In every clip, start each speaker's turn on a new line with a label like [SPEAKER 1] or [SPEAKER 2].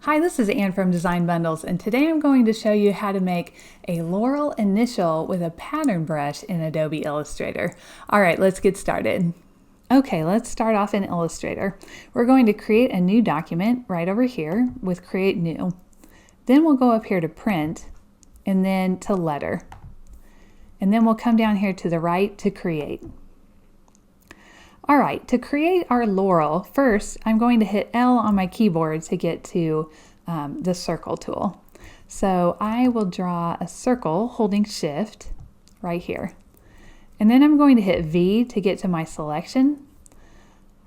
[SPEAKER 1] Hi, this is Ann from Design Bundles, and today I'm going to show you how to make a Laurel Initial with a pattern brush in Adobe Illustrator. All right, let's get started. Okay, let's start off in Illustrator. We're going to create a new document right over here with Create New. Then we'll go up here to Print, and then to Letter. And then we'll come down here to the right to Create. All right, to create our Laurel, first I'm going to hit L on my keyboard to get to the circle tool. So I will draw a circle holding Shift right here. And then I'm going to hit V to get to my selection.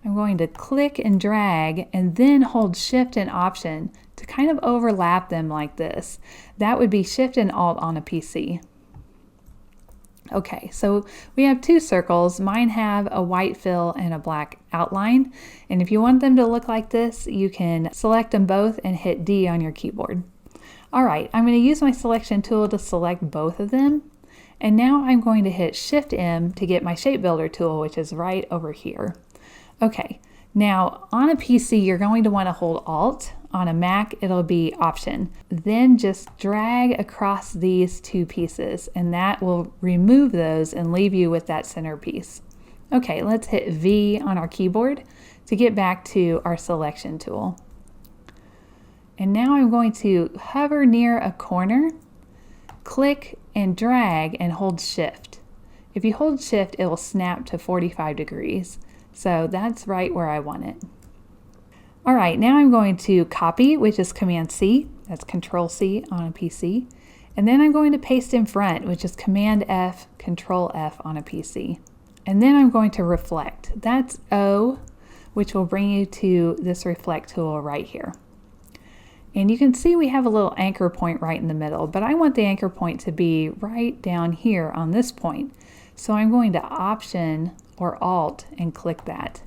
[SPEAKER 1] I'm going to click and drag and then hold Shift and Option to kind of overlap them like this. That would be Shift and Alt on a PC. Okay, so we have two circles. Mine have a white fill and a black outline. And if you want them to look like this, you can select them both and hit D on your keyboard. All right, I'm going to use my selection tool to select both of them. And now I'm going to hit Shift M to get my shape builder tool, which is right over here. Okay, now on a PC, you're going to want to hold Alt. On a Mac, it'll be Option. Then just drag across these two pieces, and that will remove those and leave you with that centerpiece. Okay, let's hit V on our keyboard to get back to our selection tool. And now I'm going to hover near a corner, click and drag and hold Shift. If you hold Shift, it will snap to 45 degrees. So that's right where I want it. All right, now I'm going to copy, which is Command C. That's Control C on a PC. And then I'm going to paste in front, which is Command F, Control F on a PC. And then I'm going to reflect. That's O, which will bring you to this reflect tool right here. And you can see we have a little anchor point right in the middle, but I want the anchor point to be right down here on this point. So I'm going to Option or Alt and click that.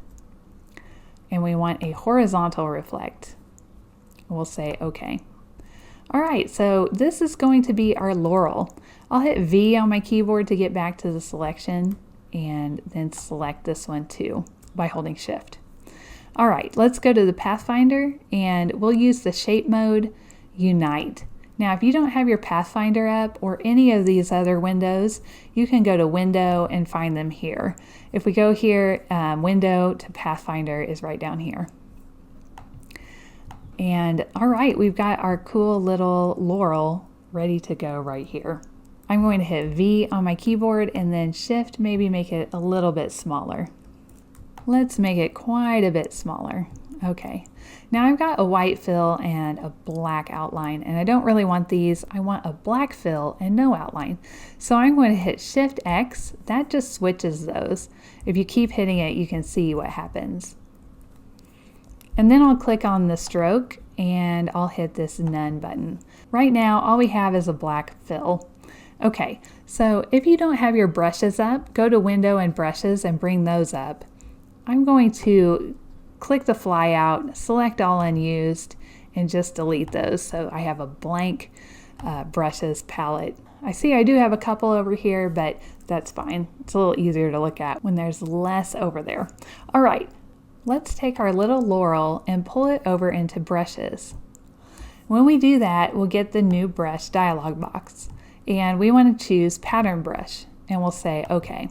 [SPEAKER 1] And we want a horizontal reflect. We'll say OK. All right, so this is going to be our Laurel. I'll hit V on my keyboard to get back to the selection and then select this one too by holding Shift. All right, let's go to the Pathfinder and we'll use the shape mode Unite. Now, if you don't have your Pathfinder up or any of these other windows, you can go to Window and find them here. If we go here, Window to Pathfinder is right down here. And all right, we've got our cool little Laurel ready to go right here. I'm going to hit V on my keyboard and then Shift, maybe make it a little bit smaller. Let's make it quite a bit smaller. Okay, now I've got a white fill and a black outline, and I don't really want these. I want a black fill and no outline. So I'm going to hit Shift X. That just switches those. If you keep hitting it, you can see what happens. And then I'll click on the stroke and I'll hit this None button. Right now, all we have is a black fill. Okay, so if you don't have your brushes up, go to Window and Brushes and bring those up. I'm going to click the fly out, select all unused, and just delete those. So I have a blank brushes palette. I see I do have a couple over here, but that's fine. It's a little easier to look at when there's less over there. All right, let's take our little Laurel and pull it over into brushes. When we do that, we'll get the new brush dialog box. And we want to choose pattern brush, and we'll say OK.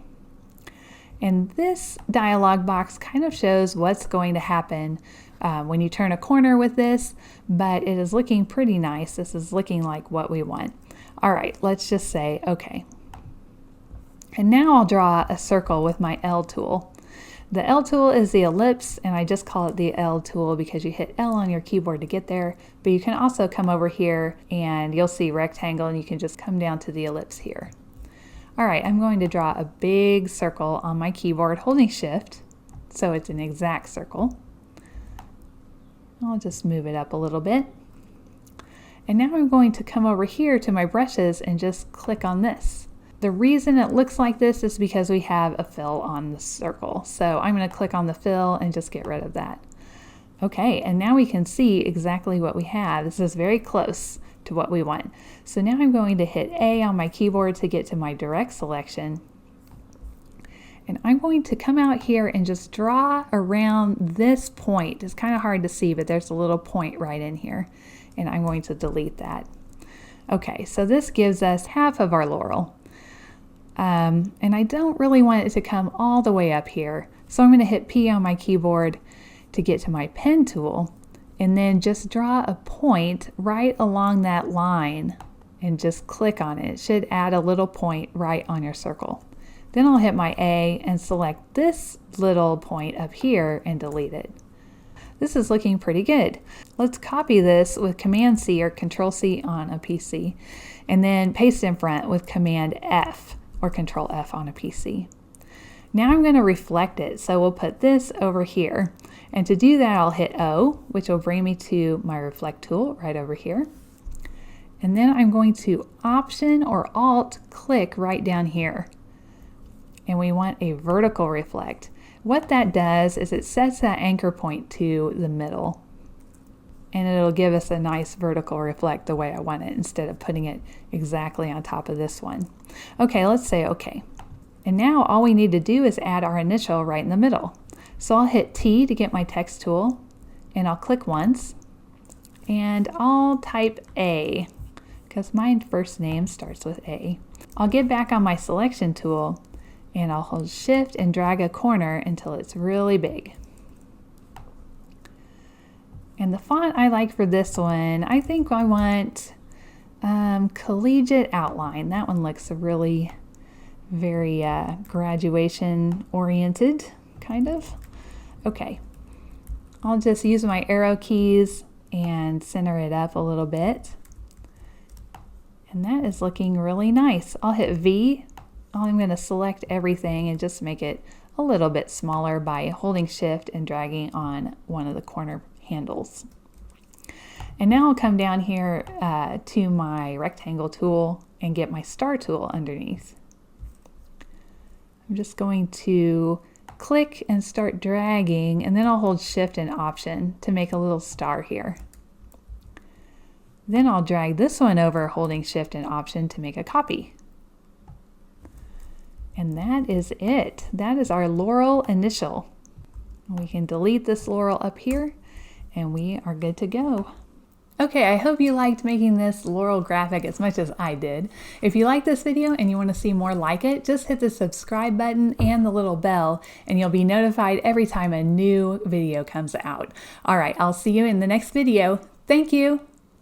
[SPEAKER 1] And this dialog box kind of shows what's going to happen when you turn a corner with this, but it is looking pretty nice. This is looking like what we want. All right, let's just say OK. And now I'll draw a circle with my L tool. The L tool is the ellipse, and I just call it the L tool because you hit L on your keyboard to get there, but you can also come over here and you'll see rectangle, and you can just come down to the ellipse here. All right, I'm going to draw a big circle on my keyboard holding Shift, so it's an exact circle. I'll just move it up a little bit. And now I'm going to come over here to my brushes and just click on this. The reason it looks like this is because we have a fill on the circle. So I'm going to click on the fill and just get rid of that. Okay, and now we can see exactly what we have. This is very close to what we want. So now I'm going to hit A on my keyboard to get to my direct selection. And I'm going to come out here and just draw around this point. It's kind of hard to see, but there's a little point right in here. And I'm going to delete that. Okay, so this gives us half of our laurel. And I don't really want it to come all the way up here. So I'm going to hit P on my keyboard to get to my pen tool. And then just draw a point right along that line and just click on it. It should add a little point right on your circle. Then I'll hit my A and select this little point up here and delete it. This is looking pretty good. Let's copy this with Command C or Control C on a PC, and then paste in front with Command F or Control F on a PC. Now I'm going to reflect it, so we'll put this over here. And to do that, I'll hit O, which will bring me to my reflect tool right over here. And then I'm going to Option or Alt click right down here. And we want a vertical reflect. What that does is it sets that anchor point to the middle. And it'll give us a nice vertical reflect the way I want it instead of putting it exactly on top of this one. Okay, let's say OK. And now all we need to do is add our initial right in the middle. So I'll hit T to get my text tool, and I'll click once, and I'll type A, because my first name starts with A. I'll get back on my selection tool, and I'll hold Shift and drag a corner until it's really big. And the font I like for this one, I think I want Collegiate Outline. That one looks really very graduation oriented, kind of. Okay, I'll just use my arrow keys and center it up a little bit. And that is looking really nice. I'll hit V. I'm going to select everything and just make it a little bit smaller by holding Shift and dragging on one of the corner handles. And now I'll come down here to my rectangle tool and get my star tool underneath. I'm just going to click and start dragging, and then I'll hold Shift and Option to make a little star here. Then I'll drag this one over holding Shift and Option to make a copy. And that is it. That is our Laurel Initial. We can delete this Laurel up here and we are good to go. Okay, I hope you liked making this Laurel graphic as much as I did. If you like this video and you want to see more like it, just hit the subscribe button and the little bell and you'll be notified every time a new video comes out. All right, I'll see you in the next video. Thank you.